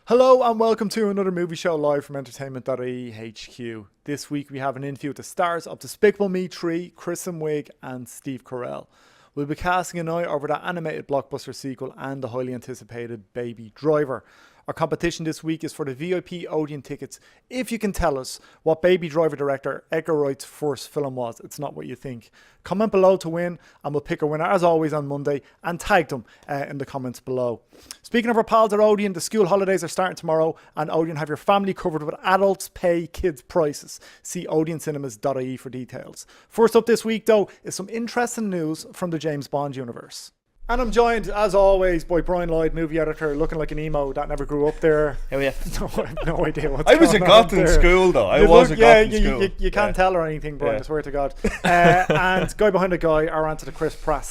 Hello and welcome to another movie show live from entertainment.ie HQ. This week we have an interview with the stars of Despicable Me 3, Kristen Wiig and Steve Carell. We'll be casting an eye over the animated blockbuster sequel and the highly anticipated Baby Driver. Our competition this week is for the VIP Odeon tickets. If you can tell us what Baby Driver director Edgar Wright's first film was, it's not what you think. Comment below to win and we'll pick a winner as always on Monday and tag them in the comments below. Speaking of our pals at Odeon, the school holidays are starting tomorrow and Odeon have your family covered with adults pay kids prices. See odeoncinemas.ie for details. First up this week though is some interesting news from the James Bond universe. And I'm joined, as always, by Brian Lloyd, movie editor, looking like an emo that never grew up there. Oh yeah. No, I have no idea what's I was a going goth on in there. school, though. I was a goth in school. You can't tell or anything, Brian, I swear to God. And guy behind the guy, our answer to Chris Pratt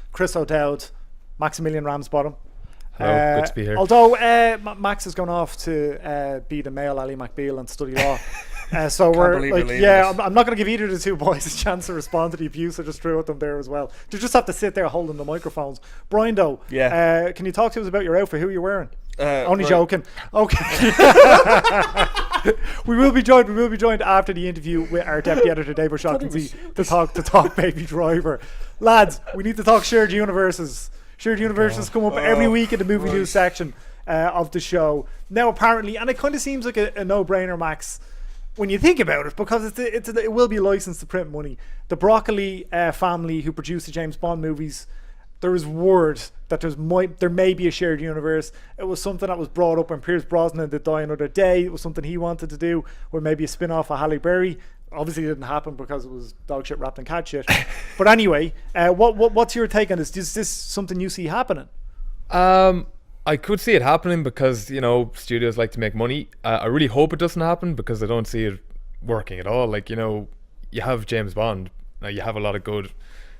/ Chris O'Dowd, Maximilian Ramsbottom. Hello, good to be here. Although Max has gone off to be the male Ally McBeal and study law. So we're like, I'm not going to give either of the two boys a chance to respond to the abuse I just threw at them there as well. They just have to sit there holding the microphones. Brian, though, can you talk to us about your outfit? Who are you wearing? Only joking. Okay. we will be joined after the interview with our deputy editor Dave O'Shaughnessy to talk Baby Driver. Lads, we need to talk shared universes. Shared universes come up every week in the movie news section of the show. Now apparently, and it kind of seems like a no-brainer, Max, when you think about it, because it will be licensed to print money. The Broccoli family who produce the James Bond movies, there is word that there may be a shared universe. It was something that was brought up when Pierce Brosnan did Die Another Day. It was something he wanted to do, or maybe a spin-off of Halle Berry. Obviously it didn't happen because it was dog shit wrapped in cat shit. But anyway, what's your take on this? Is this something you see happening? I could see it happening because, studios like to make money. I really hope it doesn't happen because I don't see it working at all. Like, you have James Bond, you have a lot of good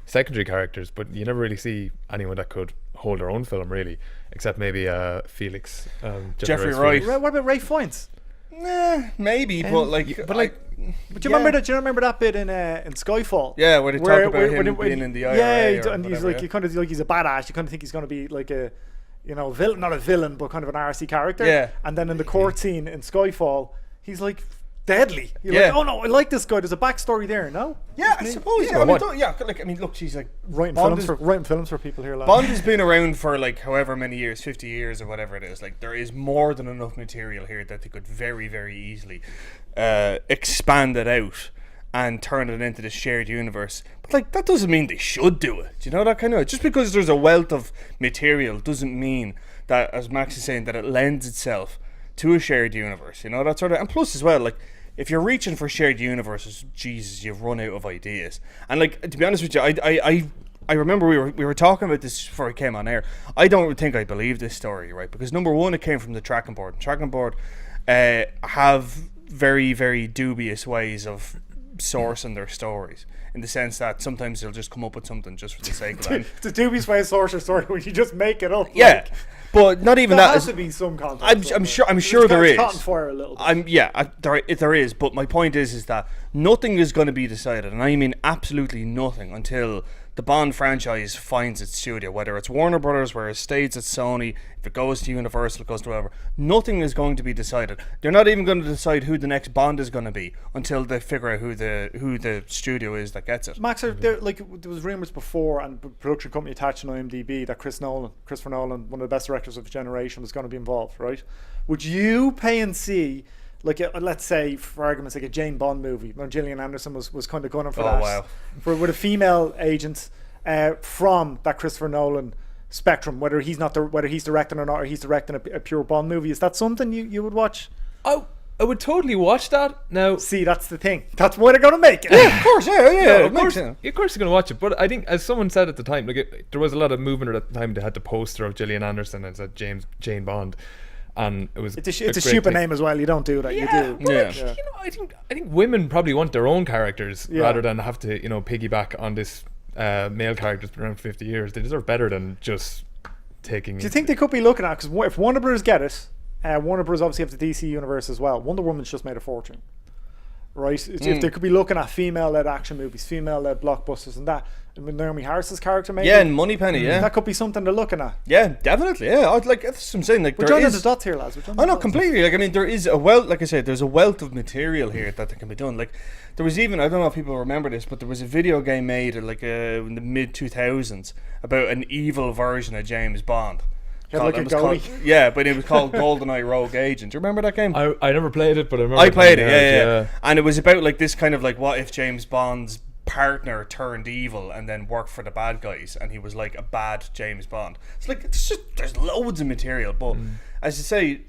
secondary characters, but you never really see anyone that could hold their own film, really, except maybe Felix. Jeffrey Wright. What about Ray Fiennes? Maybe, but do you remember that bit in Skyfall? Yeah, where they talk about him being in the IRA. Yeah, and he's like, you kind of like he's a badass. You kind of think he's going to be like a, villain, not a villain, but kind of an RC character. Yeah. And then in the court scene in Skyfall, he's like deadly. You're like, oh no, I like this guy. There's a backstory there, no? Yeah, I suppose. Look, she's like writing films for people here. Like. Bond has been around for like however many years, 50 years or whatever it is. Like, there is more than enough material here that they could very, very easily expand it out and turn it into the shared universe. But like, that doesn't mean they should do it. Do you know that kind of? Just because there's a wealth of material doesn't mean that, as Max is saying, that it lends itself to a shared universe. That sort of. And plus as well, like, if you're reaching for shared universes, Jesus, you've run out of ideas. And like, to be honest with you, I remember we were talking about this before it came on air. I don't think I believe this story, right? Because number one, it came from the tracking board. Tracking board have very, very dubious ways of sourcing their stories, in the sense that sometimes they'll just come up with something just for the sake of it. It's a dubious way to source your story when you just make it up. Yeah. But not even that. There has to be some context. I'm sure there is. Caught on fire a little bit. There is. But my point is that nothing is going to be decided, and I mean absolutely nothing, until the Bond franchise finds its studio. Whether it's Warner Brothers, where it stays at Sony, if it goes to Universal, it goes to whatever. Nothing is going to be decided. They're not even going to decide who the next Bond is going to be until they figure out who the studio is that gets it. Max, there was rumours before, and production company attached on IMDb, that Christopher Nolan, one of the best directors of the generation, was going to be involved, right? Would you pay and see, like, let's say, for argument's sake, a Jane Bond movie, when Gillian Anderson was kind of gunning for that. Wow. With a female agent from that Christopher Nolan spectrum, whether he's directing or not, or he's directing a pure Bond movie. Is that something you would watch? I would totally watch that. Now, see, that's the thing. That's why they're going to make it. Yeah, of course. Yeah. Of course you're going to watch it. But I think, as someone said at the time, like, there was a lot of movement at the time. They had the poster of Gillian Anderson and it said Jane Bond. And it was it's a stupid name as well. You don't do that. Yeah, you do. But I think women probably want their own characters rather than have to piggyback on this male character's been around for 50 years. They deserve better than just taking. Do you think they could be looking at, because if Warner Bros. Get it, Warner Bros. Obviously have the DC universe as well. Wonder Woman's just made a fortune, right? If they could be looking at female-led action movies, female-led blockbusters, and that, Naomi Harris's character, maybe. Yeah, and Moneypenny. Yeah, That could be something they're looking at. yeah, definitely. Yeah, I'd like. That's what I'm saying. Like We're there joining the is. dots here, lads. We're joining I the know dots. completely. Like I mean, there is a wealth. Like I said, there's a wealth of material here that can be done. Like there was even, I don't know if people remember this, but there was a video game made in the mid 2000s about an evil version of James Bond. Had like a goalie. Yeah, but it was called GoldenEye Rogue Agent. Do you remember that game? I never played it, but I remember. I played it. playing Yeah. And it was about like this kind of like, what if James Bond's partner turned evil and then worked for the bad guys, and he was like a bad James Bond. It's like there's loads of material, but as you say,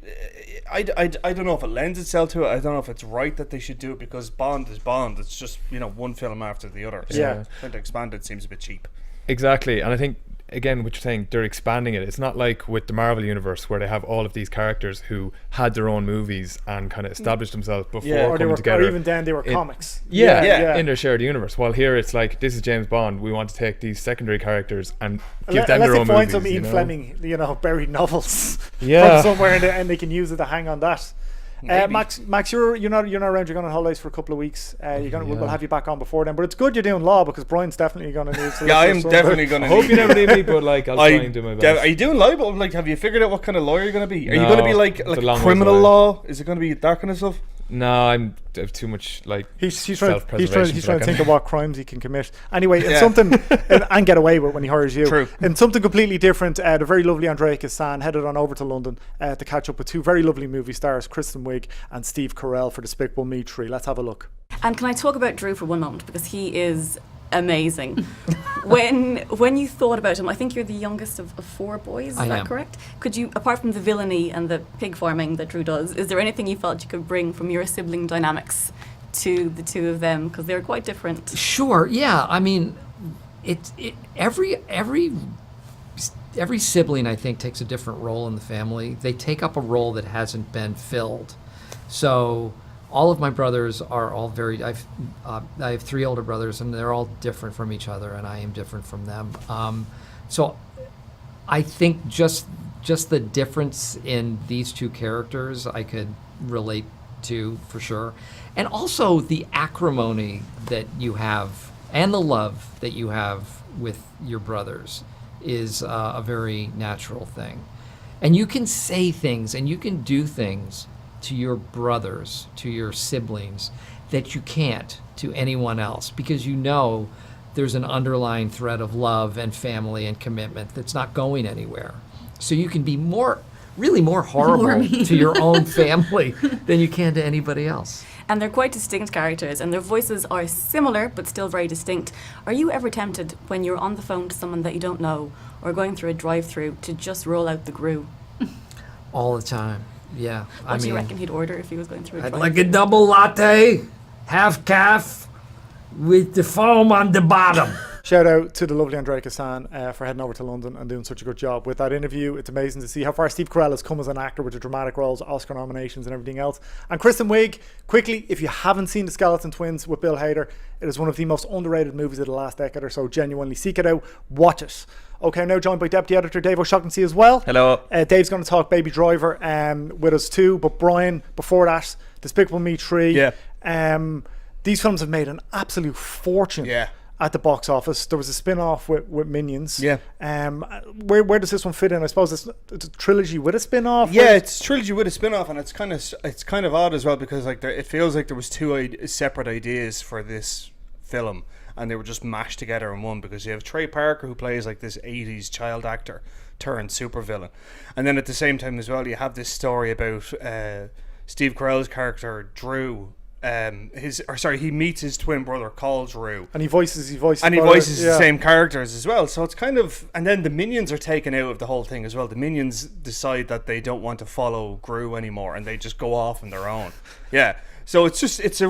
I don't know if it lends itself to it. I don't know if it's right that they should do it, because Bond is Bond. It's just, you know, one film after the other. So Yeah. trying to expand it seems a bit cheap. Exactly, and I think again what you're saying, they're expanding it. It's not like with the Marvel universe where they have all of these characters who had their own movies and kind of established themselves before Yeah. Or coming together. or even then they were in- comics. in their shared universe. While here it's like, this is James Bond. We want to take these secondary characters and give them Unless their they own find movies. some Ian you know? Fleming, buried novels Yeah. from somewhere, and they can use it to hang on that. Maybe. Max, you're not around. You're going on holidays for a couple of weeks. We'll have you back on before then. But it's good you're doing law, because Brian's definitely going to need. Yeah, I am definitely going I to. hope you never need me, but like I'll try and do my best. Are you doing libel? Like, have you figured out what kind of lawyer you're going to be? Are you No, going to be like it's a long ways criminal away. law? Is it going to be that kind of stuff? No, I have too much like He's trying self-preservation to for that think kind of what crimes he can commit. Anyway, it's Yeah. something and get away with when he hires you. True. And something completely different. The very lovely Andrea Cassan headed on over to London to catch up with two very lovely movie stars, Kristen Wiig and Steve Carell, for Despicable Me 3. Let's have a look. And can I talk about Drew for one moment, because he is amazing. when you thought about him, I think you're the youngest of four boys, is I that am. correct? Could you, apart from the villainy and the pig farming that Drew does, is there anything you felt you could bring from your sibling dynamics to the two of them, because they're quite different? Sure. Yeah. I mean, every sibling, I think, takes a different role in the family. They take up a role that hasn't been filled. So all of my brothers are all very. I have three older brothers, and they're all different from each other, and I am different from them. So I think just the difference in these two characters, I could relate to for sure, and also the acrimony that you have and the love that you have with your brothers is a very natural thing. And you can say things and you can do things to your brothers, to your siblings, that you can't to anyone else, because you know there's an underlying thread of love and family and commitment that's not going anywhere. So you can be really more horrible to your own family than you can to anybody else. And they're quite distinct characters, and their voices are similar but still very distinct. Are you ever tempted, when you're on the phone to someone that you don't know or going through a drive-through, to just roll out the Gru? All the time. Yeah. What do you reckon he'd order if he was going through a I'd drive-through? like a double latte, half calf, with the foam on the bottom. Shout out to the lovely Andrea Cassan for heading over to London and doing such a good job with that interview. It's amazing to see how far Steve Carell has come as an actor, with the dramatic roles, Oscar nominations and everything else. And Kristen Wiig, quickly, if you haven't seen The Skeleton Twins with Bill Hader, it is one of the most underrated movies of the last decade or so. Genuinely, seek it out, watch it. Okay, I'm now joined by Deputy Editor Dave O'Shaughnessy as well. Hello. Dave's going to talk Baby Driver with us too, but Brian, before that, Despicable Me 3. Yeah. These films have made an absolute fortune. Yeah. At the box office. There was a spin-off with Minions. Yeah. Where does this one fit in? I suppose it's a trilogy with a spin-off. Yeah, it's a trilogy with a spin-off, and it's kind of odd as well, because like it feels like there was two separate ideas for this film, and they were just mashed together in one, because you have Trey Parker, who plays like this 80s child actor turned supervillain, and then at the same time as well you have this story about Steve Carell's character Drew. He meets his twin brother called Drew, and he voices the same characters as well. So it's kind of, and then the minions are taken out of the whole thing as well. The minions decide that they don't want to follow Gru anymore, and they just go off on their own. Yeah. So it's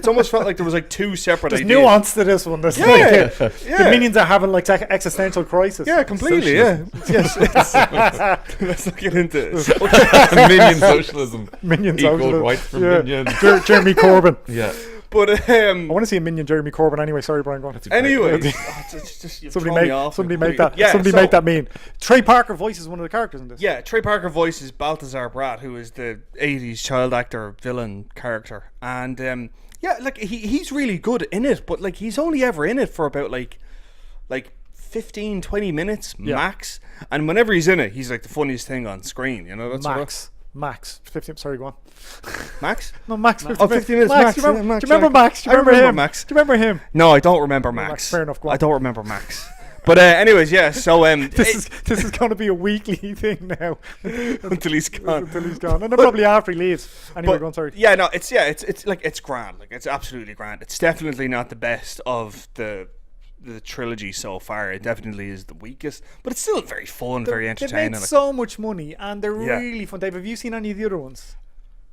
almost felt like there was like two separate There's ideas. nuance to this one. There's the minions are having like existential crisis. Yeah, completely. Yes. Let's not get into it. Minion socialism. Minion Equal socialism. rights for Yeah. minions. Jeremy Corbyn. Yeah. But I want to see a minion Jeremy Corbyn anyway. Sorry, Brian. Go on. anyway, Somebody make that meme. Trey Parker voices one of the characters in this. Yeah, Trey Parker voices Balthazar Bratt, who is the 80s child actor villain character. And like he's really good in it, but like he's only ever in it for about like, like 15, 20 minutes max. And whenever he's in it, he's like the funniest thing on screen. You know, that's Max. 15. Sorry, go on. Max? No, Max. 50 minutes. Max. Do you remember Max? Do you remember him? Max. Do you remember him? No, I don't remember Max. Max. Fair enough. Go on. I don't remember Max. But anyways, yeah. So this is going to be a weekly thing now until he's gone. Until he's gone, and then probably after he leaves. Anyway, go on, sorry. Yeah, no, it's like it's grand. Like it's absolutely grand. It's definitely not the best of the trilogy so far. It definitely is the weakest, but it's still very fun, very entertaining. They made so much money, and they're really fun. Dave, have you seen any of the other ones?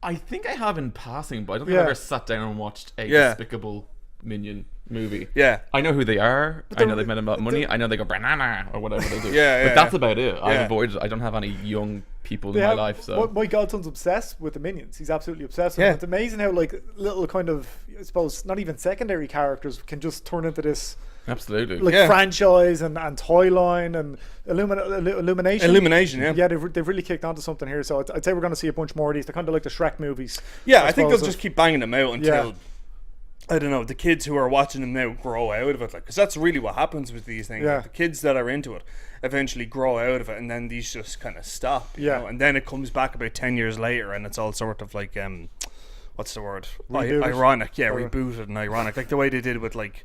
I think I have in passing, but I don't think I've ever sat down and watched a Despicable Minion movie. Yeah, I know who they are. I know they've made about money. I know they go banana or whatever they do. But that's about it. I've avoided. I don't have any young people in my life. So my godson's obsessed with the Minions. He's absolutely obsessed with them. It's amazing how like little kind of, I suppose, not even secondary characters can just turn into this. Absolutely. Like franchise and toy line and Illumination. Illumination, yeah. Yeah, they've really kicked onto something here. So I'd say we're going to see a bunch more of these. They're kind of like the Shrek movies. Yeah, I think they'll just keep banging them out until, Yeah. I don't know, the kids who are watching them now grow out of it. Like, because that's really what happens with these things. Yeah. Like, the kids that are into it eventually grow out of it, and then these just kind of stop. You know? And then it comes back about 10 years later, and it's all sort of like, what's the word? Ironic. Yeah, rebooted and ironic. Like the way they did with like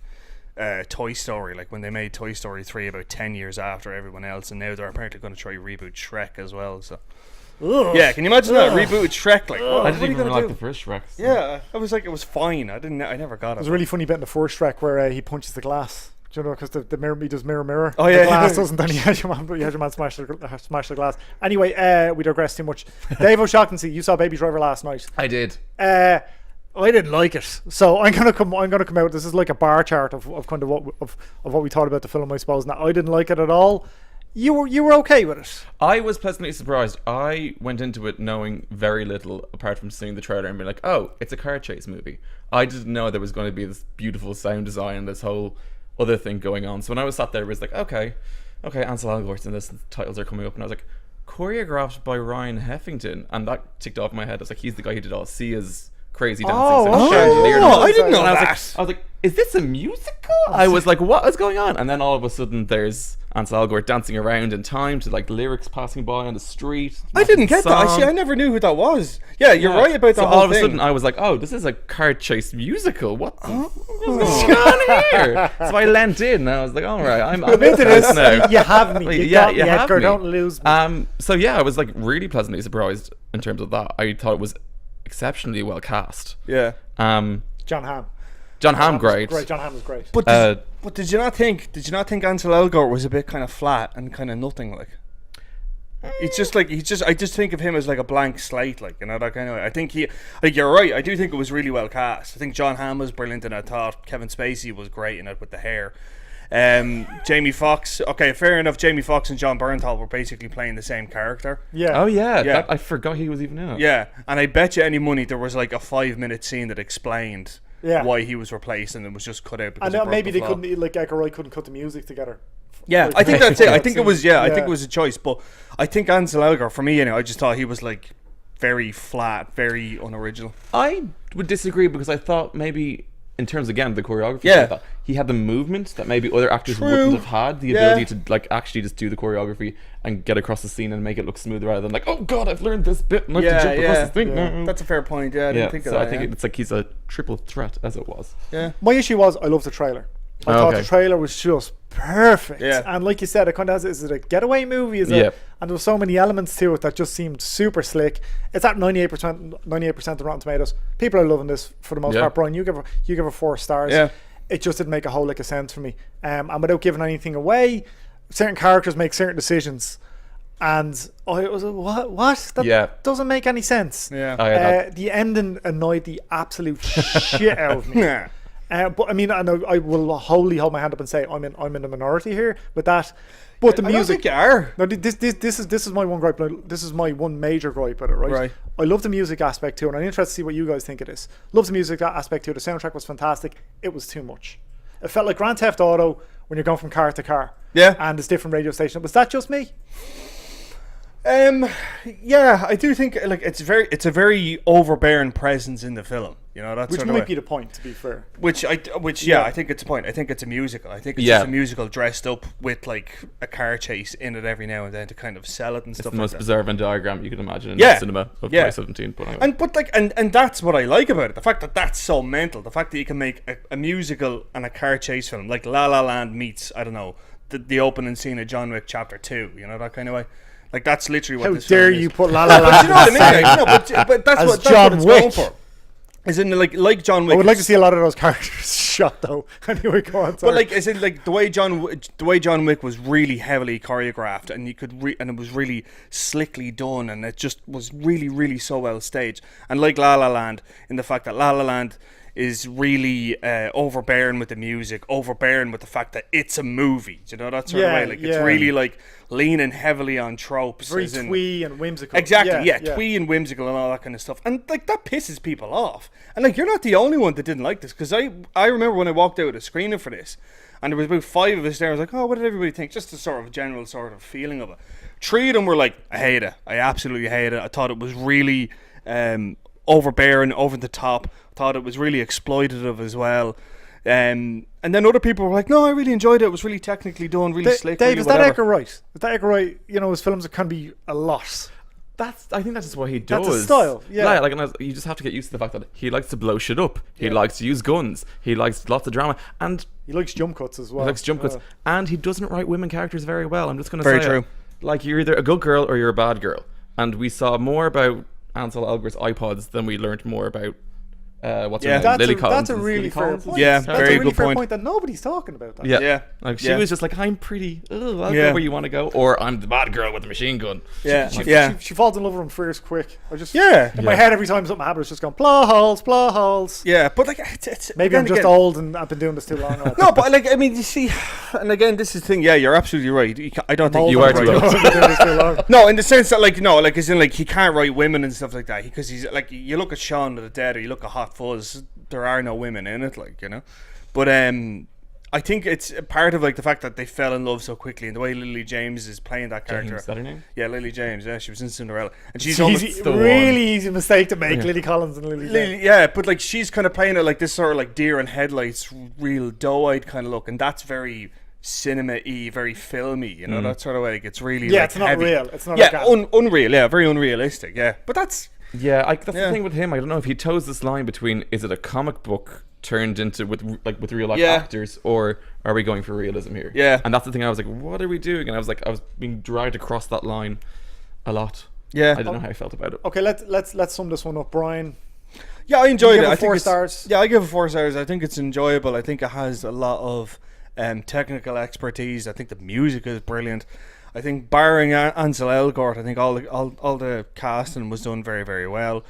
Toy Story, like when they made Toy Story 3 about 10 years after everyone else, and now they're apparently going to try reboot Shrek as well. So yeah, can you imagine that rebooted Shrek? Like, I didn't even like the first Shrek. So. Yeah, I was like, it was fine. I never got it. There's a really funny bit in the first Shrek where he punches the glass. Do you know, because the mirror, he does mirror. Oh, yeah. The glass doesn't, then Hedgerman smash the glass. Anyway, we digress too much. Dave O'Shaughnessy, you saw Baby Driver last night. I did. I didn't like it, so I'm gonna come out. This is like a bar chart of kind of what we thought about the film, I suppose. Now, I didn't like it at all. You were okay with it. I was pleasantly surprised. I went into it knowing very little apart from seeing the trailer and being like, oh, it's a car chase movie. I didn't know there was going to be this beautiful sound design and this whole other thing going on. So when I was sat there, it was like, okay, Ansel Elgort's in this, and the titles are coming up, and I was like, choreographed by Ryan Heffington, and that ticked off my head. I was like, he's the guy who did all Sia's crazy dancing. I didn't know that. I was like, is this a musical? I was like, what is going on? And then all of a sudden there's Ansel Elgort dancing around in time to like lyrics passing by on the street. I didn't get that. I never knew who that was. Yeah, you're right about the whole thing. All of a sudden I was like, oh, this is a car chase musical. What's going on here? So I leant in and I was like, all right, I'm into this now. You have me. You have me. Don't lose me. So yeah, I was like really pleasantly surprised in terms of that. I thought it was exceptionally well cast. Yeah. John Hamm. John Hamm, great. John Hamm was great. But did you not think Ansel Elgort was a bit kind of flat and kind of nothing like? It's just like I just think of him as like a blank slate, like, you know, that kind of way. I think you're right. I do think it was really well cast. I think John Hamm was brilliant, and I thought Kevin Spacey was great in it with the hair. Jamie Foxx. Okay, fair enough. Jamie Foxx and John Bernthal were basically playing the same character. Yeah. Oh yeah. I forgot he was even in it. Yeah, and I bet you any money there was like a 5-minute scene that explained why he was replaced, and it was just cut out. Because and maybe they couldn't, like Edgar Wright couldn't cut the music together. Yeah, I think that's it. I think it was. Yeah, I think it was a choice. But I think Ansel Elgort, for me anyway, I just thought he was like very flat, very unoriginal. I would disagree because I thought maybe in terms again of the choreography, I thought he had the movement that maybe other actors wouldn't have had, the ability to like actually just do the choreography and get across the scene and make it look smooth rather than like, oh god, I've learned this bit and I have to jump across this thing. Yeah. That's a fair point. Yeah, I didn't think of that. I think it's like he's a triple threat as it was. Yeah. My issue was I loved the trailer. I thought the trailer was just perfect. Yeah. And like you said, it kind of has, is it a getaway movie? And there were so many elements to it that just seemed super slick. It's at 98% of Rotten Tomatoes. People are loving this for the most part. Brian, you give her 4 stars. Yeah. It just didn't make a whole lick of sense for me. And without giving anything away, certain characters make certain decisions. And it was what? That doesn't make any sense. Yeah. The ending annoyed the absolute shit out of me. Yeah. But I mean, I will wholly hold my hand up and say I'm in the minority here with that. But the music, no, this is my one gripe. This is my one major gripe with it, right? I love the music aspect too, and I'm interested to see what you guys think of this. Love the music aspect too. The soundtrack was fantastic. It was too much. It felt like Grand Theft Auto when you're going from car to car. Yeah. And there's different radio stations. Was that just me? Yeah, I do think like it's a very overbearing presence in the film. You know, that's Which sort of might way. be the point, to be fair. Yeah, I think it's a point. I think it's a musical. I think it's just a musical dressed up with like a car chase in it every now and then to kind of sell it and It's stuff the like most that. bizarre Venn diagram you could imagine in Yeah. the cinema of Yeah. 2017. But anyway. And that's what I like about it. The fact that that's so mental. The fact that you can make a musical and a car chase film like La La Land meets, I don't know, the opening scene of John Wick Chapter 2. You know, that kind of way. Like that's literally what How this dare film you is. put La La But Land you know what I mean? Like, no, but As that's John what it's Wick. going for. As in like John Wick. I would like to see a lot of those characters shot, though. Anyway, go on. Sorry. But like, as in like the way John Wick was really heavily choreographed, and you could and it was really slickly done, and it just was really so well staged. And like La La Land, in the fact that La La Land is really overbearing with the music, overbearing with the fact that it's a movie. Do you know that sort of way? Like it's really like leaning heavily on tropes. very as in- twee and whimsical. Exactly, yeah, twee and whimsical and all that kind of stuff, and like that pisses people off. And like you're not the only one that didn't like this, because I remember when I walked out of the screening for this, and there was about 5 of us there. I was like, oh, what did everybody think? Just a sort of general sort of feeling of it. 3 of them were like, I hate it. I absolutely hate it. I thought it was really overbearing, over the top. Thought it was really exploitative as well. And then other people were like, no, I really enjoyed it. It was really technically done, really slick. Dave, really is that whatever. Edgar Wright? Is that Edgar Wright? You know, his films can be a lot. I think that's just what he does. That's a style, yeah. Like, and you just have to get used to the fact that he likes to blow shit up. He likes to use guns. He likes lots of drama, and He likes jump cuts as well. he likes jump cuts. And he doesn't write women characters very well. I'm just going to Very say true. it. Like, you're either a good girl or you're a bad girl. And we saw more about Ansel Elgort's iPods than we learned more about what's her Yeah. name? Lily That's Collins. a Is really Lily fair Collins? point. Yeah, that's very a really good fair point. point that nobody's talking about. That. Yeah. Yeah. Like she Yeah. was just like, I'm pretty. I'll Yeah. go where you want to go. Or I'm the bad girl with the machine gun. Yeah, She falls in love with him first quick. I just in my Yeah. head every time something happens, it's just going plah holes. yeah. But like, it's Maybe I'm just old and I've been doing this too long. No, but like, I mean, you see, and again, this is the thing. Yeah, you're absolutely right. I don't think You you are are too right. old. I've been doing this too long. No, in the sense that, like, no, like, as in, like, he can't write women and stuff like that, because he's like, you look at Shaun of the Dead or you look at Hot Fuzz, there are no women in it, like, you know. But I think it's a part of like the fact that they fell in love so quickly, and the way Lily James is playing that character. James, is that her name? Yeah, Lily James. Yeah, she was in Cinderella, and she's It's almost easy, the really easy mistake to make. Lily Collins and Lily. Lily, yeah, but like she's kind of playing it like this sort of like deer in headlights, real doe-eyed kind of look, and that's very cinema-y, very filmy, you know, that sort of way. Like, it's really Yeah, like, it's not heavy. real. It's not Yeah, organic. unreal. Yeah, very unrealistic. Yeah, but that's Yeah, that's Yeah. the thing with him. I don't know if he toes this line between is it a comic book turned into with real life Yeah. actors, or are we going for realism here? Yeah. And that's the thing. I was like, what are we doing? And I was being dragged across that line a lot. yeah. I don't know how I felt about it. Okay, let's sum this one up, Brian. Yeah, I enjoyed give it. it I think 4 it's- stars? Yeah, I give it 4 stars. I think it's enjoyable. I think it has a lot of technical expertise. I think the music is brilliant. I think barring Ansel Elgort, I think all the casting was done very, very well.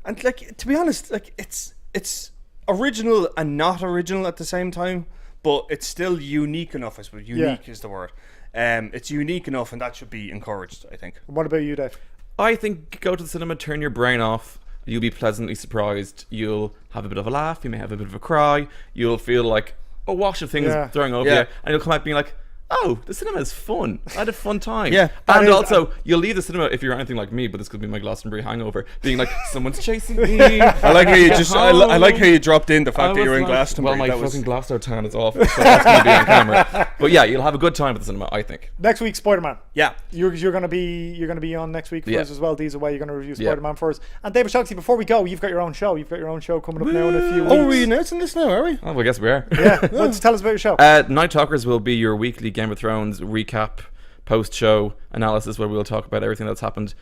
And like, to be honest, like it's original and not original at the same time, but it's still unique enough. I suppose unique is the word. It's unique enough, and that should be encouraged, I think. What about you, Dave? I think go to the cinema, turn your brain off. You'll be pleasantly surprised. You'll have a bit of a laugh. You may have a bit of a cry. You'll feel like a wash of things Yeah. throwing over Yeah. you, and you'll come out being like, oh, the cinema is fun. I had a fun time. Yeah, and is- also you'll leave the cinema if you're anything like me, but this could be my Glastonbury hangover, being like, someone's chasing me. I like how you just I like how you dropped in the I fact that was you're in like, Glastonbury. Well, my That was- fucking Glasgow tan is awful, so that's going to be on camera. But yeah, you'll have a good time at the cinema, I think. Next week, Spider-Man. yeah. You're gonna be on next week for Yeah. us as well. These away. You're gonna review Yeah. Spider-Man for us. And David Shockley, before we go, you've got your own show. You've got your own show coming up now in a few weeks. Oh, are we announcing this now? Are we? Oh, well, I guess we are. Yeah. Let's tell us about your show. Night Talkers will be your weekly Game of Thrones recap, post-show analysis, where we'll talk about everything that's happened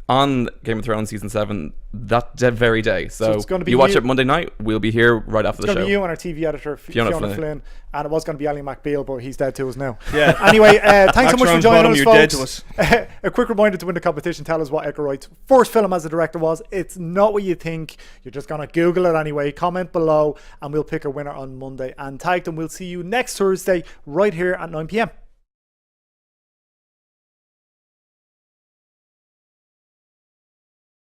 on Game of Thrones season 7 that very day. So it's gonna be you watch you- it Monday night. We'll be here right after It's the going to show. be you and our TV editor, Fiona Fiona Flynn. Flynn. And it was going to be Ali McBeal, but he's dead to us now. Yeah. Anyway, thanks so much for Round joining bottom, us, you're folks. dead to us. A quick reminder to win the competition. Tell us what Edgar Wright's first film as a director was. It's not what you think. You're just going to Google it anyway. Comment below, and we'll pick a winner on Monday and tag them. We'll see you next Thursday right here at 9 p.m.